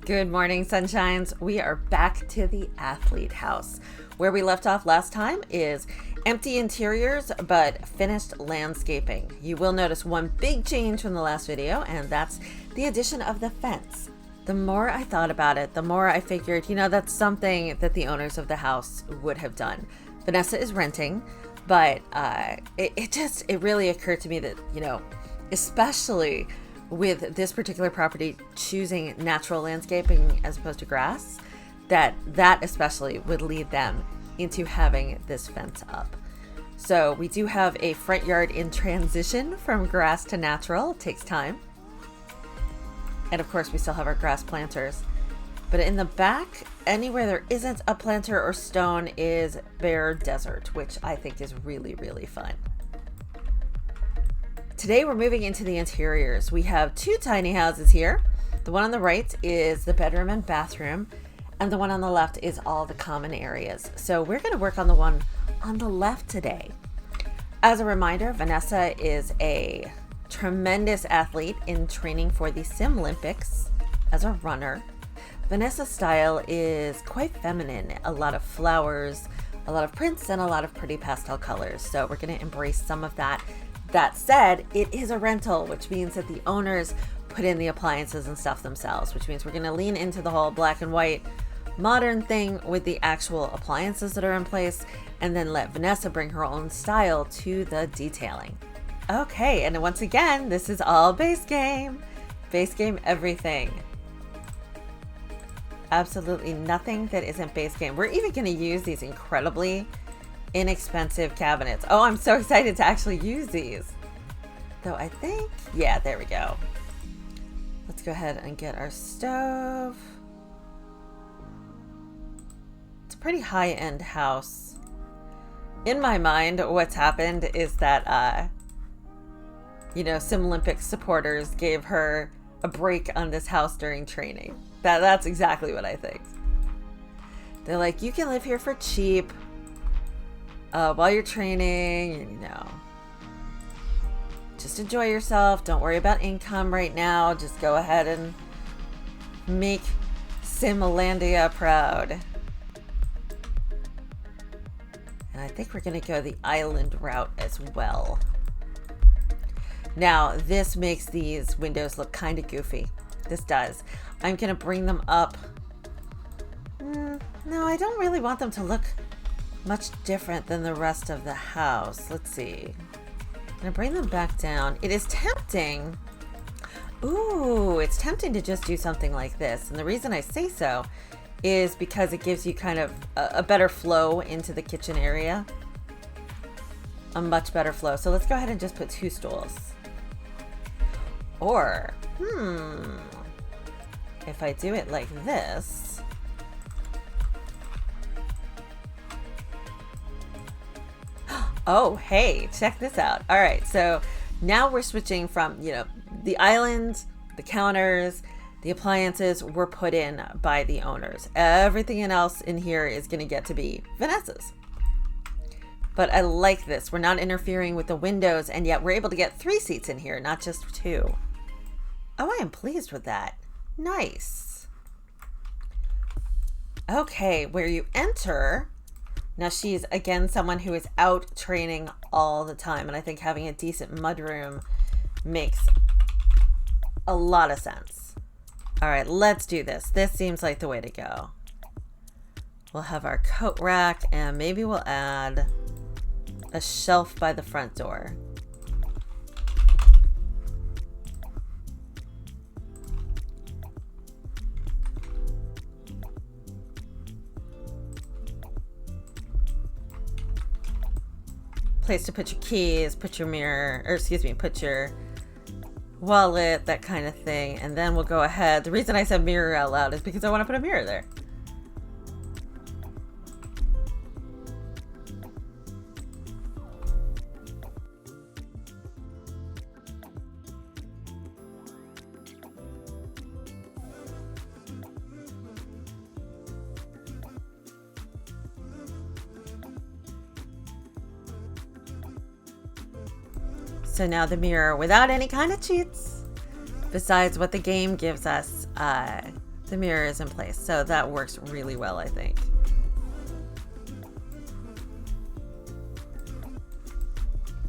Good morning, sunshines. We are back to the athlete house. Where we left off last time is empty interiors, but finished landscaping. You will notice one big change from the last video, and that's the addition of the fence. The more I thought about it, the more I figured, that's something that the owners of the house would have done. Vanessa is renting, but it really occurred to me that, especially with this particular property choosing natural landscaping as opposed to grass, that especially would lead them into having this fence up. So we do have a front yard in transition from grass to natural. It takes time. And of course we still have our grass planters. But in the back, anywhere there isn't a planter or stone is bare desert, which I think is really, really fun. Today we're moving into the interiors. We have two tiny houses here. The one on the right is the bedroom and bathroom, and the one on the left is all the common areas. So we're going to work on the one on the left today. As a reminder, Vanessa is a tremendous athlete in training for the Simlympics as a runner. Vanessa's style is quite feminine, a lot of flowers, a lot of prints, and a lot of pretty pastel colors. So we're going to embrace some of that. That said, it is a rental, which means that the owners put in the appliances and stuff themselves, which means we're going to lean into the whole black and white modern thing with the actual appliances that are in place, and then let Vanessa bring her own style to the detailing. Okay, and once again, this is all base game. Base game everything. Absolutely nothing that isn't base game. We're even going to use these incredibly inexpensive cabinets. Oh, I'm so excited to actually use these. Though I think, yeah, there we go. Let's go ahead and get our stove. It's a pretty high-end house. In my mind, what's happened is that, Simlympics supporters gave her a break on this house during training. That's exactly what I think. They're like, you can live here for cheap while you're training, and just enjoy yourself. Don't worry about income right now. Just go ahead and make Simlandia proud. And I think we're going to go the island route as well. Now, this makes these windows look kind of goofy. This does. I'm going to bring them up. No, I don't really want them to look much different than the rest of the house. Let's see. I'm gonna bring them back down. It is tempting. Ooh, it's tempting to just do something like this. And the reason I say so is because it gives you kind of a better flow into the kitchen area. A much better flow. So let's go ahead and just put two stools. Or, if I do it like this. Oh, hey, check this out. All right, so now we're switching from, the island, the counters, the appliances were put in by the owners. Everything else in here is going to get to be Vanessa's. But I like this. We're not interfering with the windows, and yet we're able to get 3 seats in here, not just 2. Oh, I am pleased with that. Nice. Okay, where you enter. Now she's, again, someone who is out training all the time, and I think having a decent mudroom makes a lot of sense. All right, let's do this. This seems like the way to go. We'll have our coat rack, and maybe we'll add a shelf by the front door. Place to put your keys, put your mirror, put your wallet, that kind of thing. And then we'll go ahead. The reason I said mirror out loud is because I want to put a mirror there. So now the mirror, without any kind of cheats, besides what the game gives us, The mirror is in place, so that works really well, I think.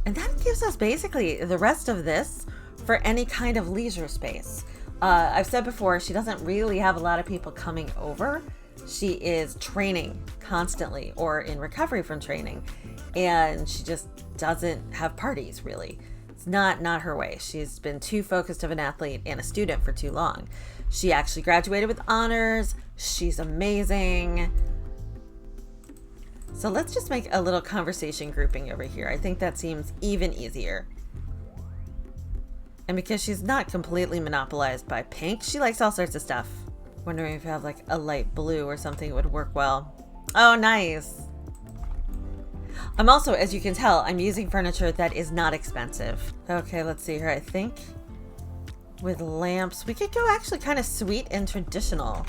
And that gives us basically the rest of this for any kind of leisure space. I've said before, she doesn't really have a lot of people coming over. She is training constantly or in recovery from training, and she just doesn't have parties really. It's not her way. She's been too focused of an athlete and a student for too long. She actually graduated with honors. She's amazing. So let's just make a little conversation grouping over here. I think that seems even easier. And because she's not completely monopolized by pink, she likes all sorts of stuff. Wondering if you have like a light blue or something would work well. Oh, nice. I'm also, as you can tell, I'm using furniture that is not expensive. Okay, let's see here. I think with lamps, we could go actually kind of sweet and traditional.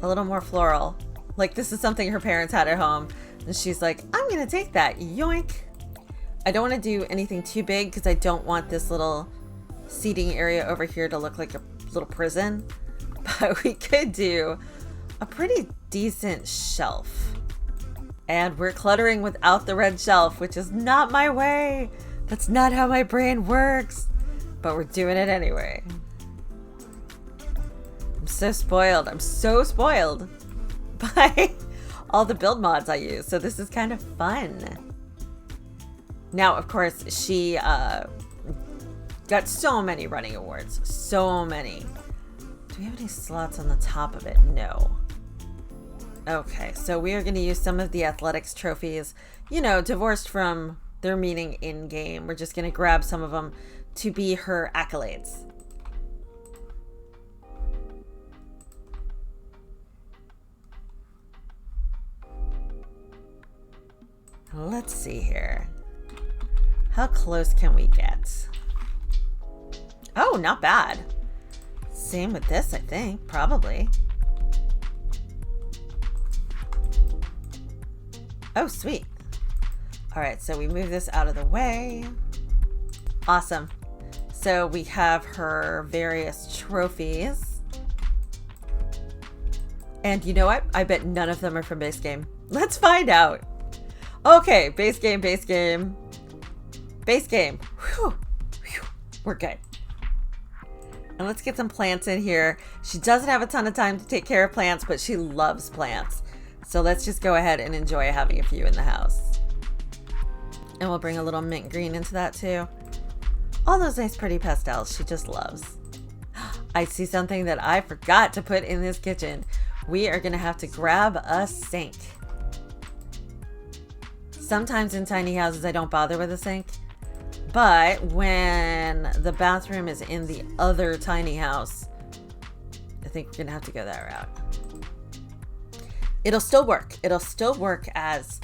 A little more floral. Like this is something her parents had at home. And she's like, I'm going to take that. Yoink. I don't want to do anything too big because I don't want this little seating area over here to look like a little prison. But we could do a pretty decent shelf. And we're cluttering without the red shelf, which is not my way. That's not how my brain works. But we're doing it anyway. I'm so spoiled. I'm so spoiled by all the build mods I use. So this is kind of fun. Now, of course, she got so many running awards. So many. Do we have any slots on the top of it? No. Okay, so we are going to use some of the athletics trophies, you know, divorced from their meaning in game. We're just going to grab some of them to be her accolades. Let's see here. How close can we get? Oh, not bad. Same with this, I think, probably. Oh, sweet. All right, so we move this out of the way. Awesome. So we have her various trophies. And you know what? I bet none of them are from base game. Let's find out. Okay, base game, base game. Base game. Whew. Whew. We're good. And let's get some plants in here. She doesn't have a ton of time to take care of plants, but she loves plants. So let's just go ahead and enjoy having a few in the house. And we'll bring a little mint green into that too. All those nice pretty pastels she just loves. I see something that I forgot to put in this kitchen. We are gonna have to grab a sink. Sometimes in tiny houses I don't bother with a sink. But when the bathroom is in the other tiny house, I think we're gonna have to go that route. It'll still work. It'll still work as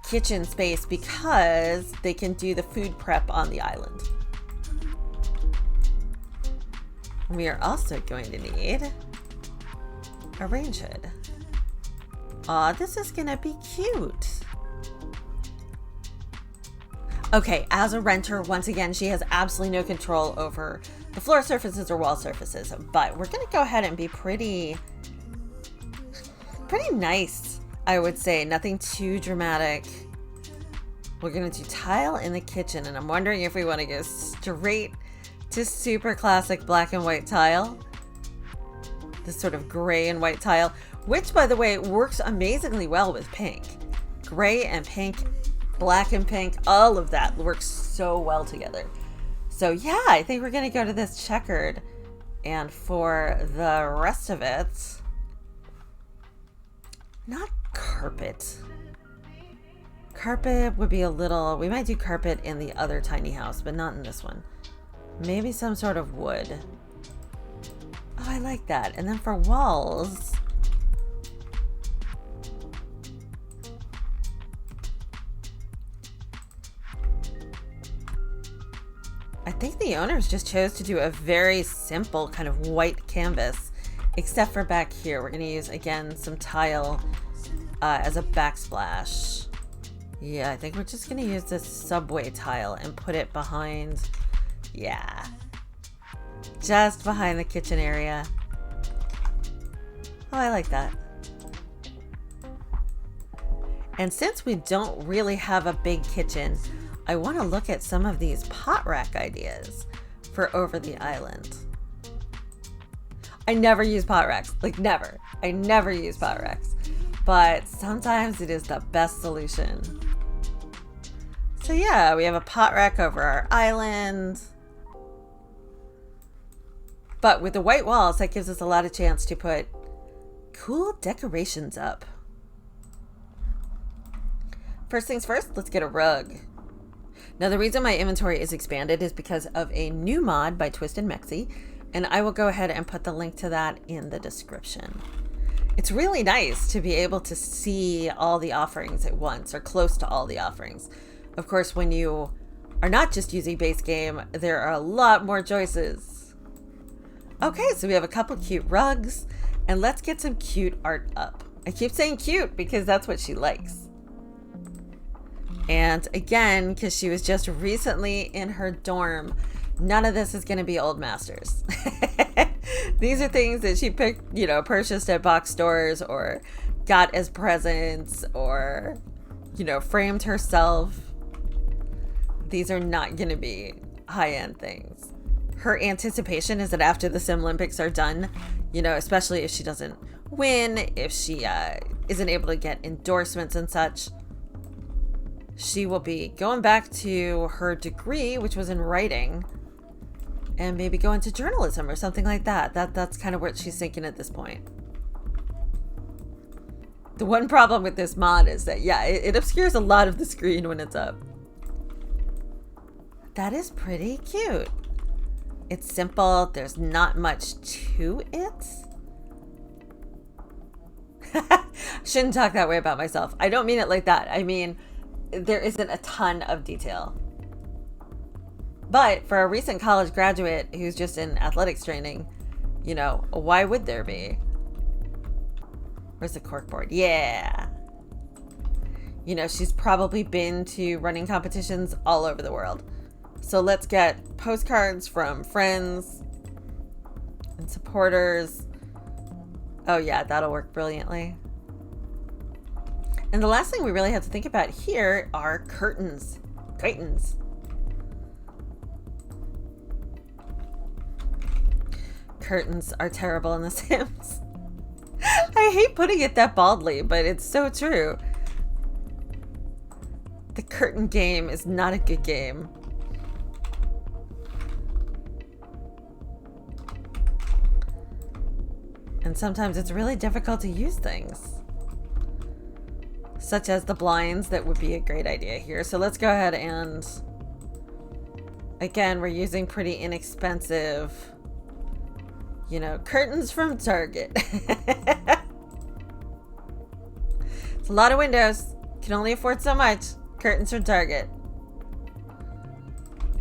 kitchen space because they can do the food prep on the island. We are also going to need a range hood. Aw, this is gonna be cute. Okay, as a renter, once again, she has absolutely no control over the floor surfaces or wall surfaces, but we're gonna go ahead and be pretty nice, I would say. Nothing too dramatic. We're gonna do tile in the kitchen, and I'm wondering if we want to go straight to super classic black and white tile. This sort of gray and white tile, which, by the way, works amazingly well with pink. Gray and pink, black and pink, all of that works so well together. So yeah, I think we're gonna go to this checkered, and for the rest of it, not carpet. Carpet would be a little, we might do carpet in the other tiny house, but not in this one. Maybe some sort of wood. Oh, I like that. And then for walls, I think the owners just chose to do a very simple kind of white canvas, except for back here. We're going to use, again, some tile as a backsplash. Yeah, I think we're just going to use this subway tile and put it behind, yeah, just behind the kitchen area. Oh, I like that. And since we don't really have a big kitchen, I want to look at some of these pot rack ideas for over the island. I never use pot racks, like never. I never use pot racks, but sometimes it is the best solution. So yeah, we have a pot rack over our island, but with the white walls, that gives us a lot of chance to put cool decorations up. First things first, let's get a rug. Now the reason my inventory is expanded is because of a new mod by Twisted Mexi, and I will go ahead and put the link to that in the description. It's really nice to be able to see all the offerings at once, or close to all the offerings. Of course, when you are not just using base game, there are a lot more choices. Okay, so we have a couple cute rugs, and let's get some cute art up. I keep saying cute because that's what she likes. And again, because she was just recently in her dorm, none of this is going to be old masters. These are things that she picked, purchased at box stores or got as presents or, framed herself. These are not going to be high-end things. Her anticipation is that after the Simlympics are done, especially if she doesn't win, if she isn't able to get endorsements and such, she will be going back to her degree, which was in writing, and maybe go into journalism or something like that. That's kind of what she's thinking at this point. The one problem with this mod is that, it obscures a lot of the screen when it's up. That is pretty cute. It's simple. There's not much to it. Shouldn't talk that way about myself. I don't mean it like that. I mean, there isn't a ton of detail. But for a recent college graduate who's just in athletics training, why would there be? Where's the corkboard? Yeah. She's probably been to running competitions all over the world. So let's get postcards from friends and supporters. Oh yeah, that'll work brilliantly. And the last thing we really have to think about here are curtains. Curtains. Curtains are terrible in The Sims. I hate putting it that baldly, but it's so true. The curtain game is not a good game. And sometimes it's really difficult to use things, such as the blinds. That would be a great idea here. So let's go ahead and, again, we're using pretty inexpensive, curtains from Target. It's a lot of windows. Can only afford so much. Curtains from Target.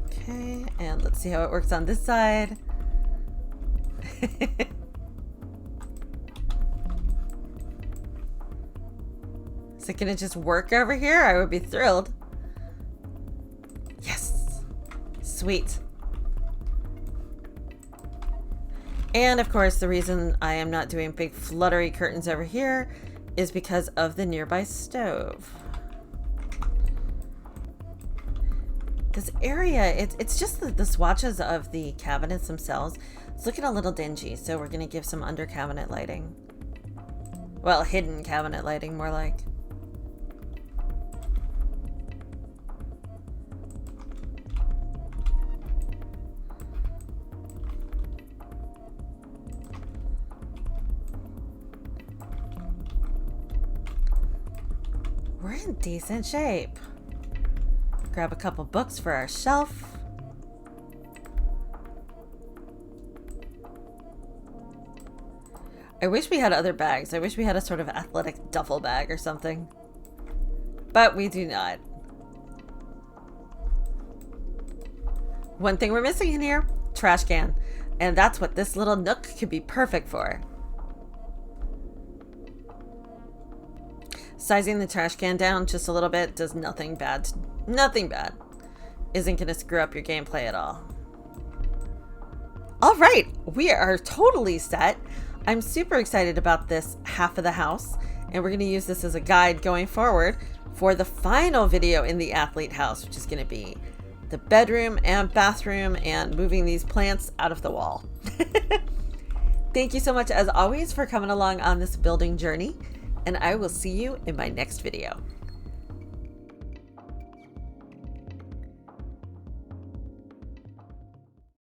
Okay, and let's see how it works on this side. Is it gonna just work over here? I would be thrilled. Yes. Sweet. And of course, the reason I am not doing big fluttery curtains over here is because of the nearby stove. This area, it's just the swatches of the cabinets themselves. It's looking a little dingy, so we're gonna give some under cabinet lighting. Well, hidden cabinet lighting, more like. We're in decent shape. Grab a couple books for our shelf. I wish we had other bags. I wish we had a sort of athletic duffel bag or something. But we do not. One thing we're missing in here, trash can. And that's what this little nook could be perfect for. Sizing the trash can down just a little bit does nothing bad. Nothing bad. Isn't going to screw up your gameplay at all. All right, we are totally set. I'm super excited about this half of the house, and we're going to use this as a guide going forward for the final video in the athlete house, which is going to be the bedroom and bathroom and moving these plants out of the wall. Thank you so much, as always, for coming along on this building journey, and I will see you in my next video.